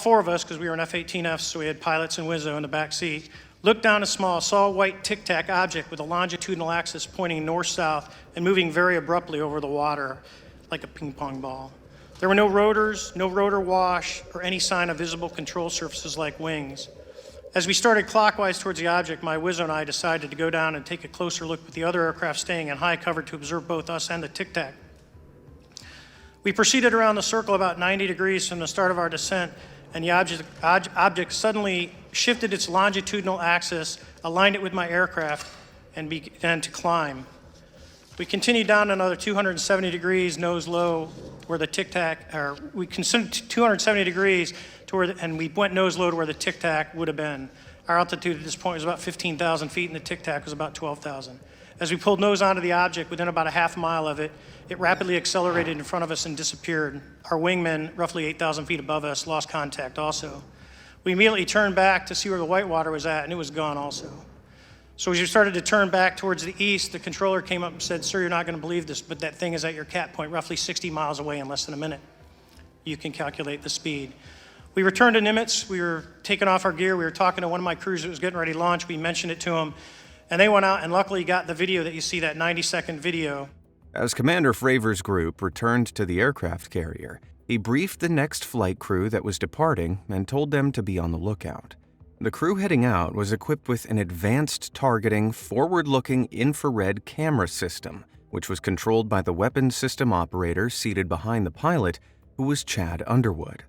four of us, because we were in F-18Fs, so we had pilots and Wizzo in the back seat, looked down a saw a white tic-tac object with a longitudinal axis pointing north-south and moving very abruptly over the water like a ping pong ball. There were no rotors, no rotor wash, or any sign of visible control surfaces like wings. As we started clockwise towards the object, my Wizzo and I decided to go down and take a closer look with the other aircraft staying in high cover to observe both us and the tic-tac. We proceeded around the circle about 90 degrees from the start of our descent, and the object suddenly shifted its longitudinal axis, aligned it with my aircraft, and began to climb. We continued down another 270 degrees, nose low, where the tic-tac, or we considered 270 degrees to where, and we went nose low to where the tic-tac would have been. Our altitude at this point was about 15,000 feet, and the tic-tac was about 12,000. As we pulled nose onto the object, within about a half mile of it, it rapidly accelerated in front of us and disappeared. Our wingmen, roughly 8,000 feet above us, lost contact also. We immediately turned back to see where the whitewater was at, and it was gone also. So as we started to turn back towards the east, the controller came up and said, "Sir, you're not going to believe this, but that thing is at your cat point, roughly 60 miles away in less than a minute. You can calculate the speed." We returned to Nimitz. We were taking off our gear. We were talking to one of my crews that was getting ready to launch. We mentioned it to them, and they went out and luckily got the video that you see, that 90-second video. As Commander Fravor's group returned to the aircraft carrier, he briefed the next flight crew that was departing and told them to be on the lookout. The crew heading out was equipped with an advanced targeting, forward-looking infrared camera system, which was controlled by the weapons system operator seated behind the pilot, who was Chad Underwood.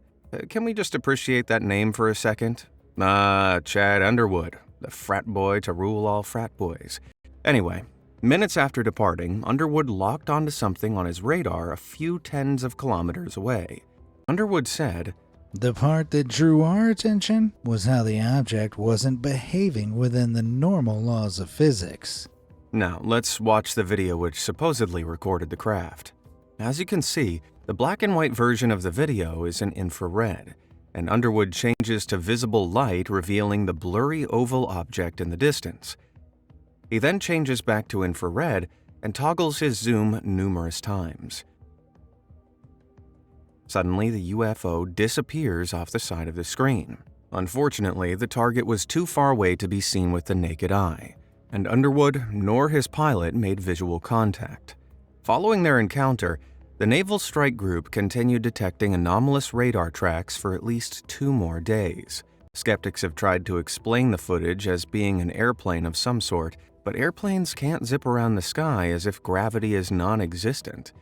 Can we just appreciate that name for a second? Chad Underwood, the frat boy to rule all frat boys. Anyway, minutes after departing, Underwood locked onto something on his radar a few tens of kilometers away. Underwood said, "The part that drew our attention was how the object wasn't behaving within the normal laws of physics." Now, let's watch the video which supposedly recorded the craft. As you can see, the black and white version of the video is in infrared, and Underwood changes to visible light, revealing the blurry oval object in the distance. He then changes back to infrared and toggles his zoom numerous times. Suddenly, the UFO disappears off the side of the screen. Unfortunately, the target was too far away to be seen with the naked eye, and Underwood nor his pilot made visual contact. Following their encounter, the Naval Strike Group continued detecting anomalous radar tracks for at least 2 more days. Skeptics have tried to explain the footage as being an airplane of some sort, but airplanes can't zip around the sky as if gravity is non-existent.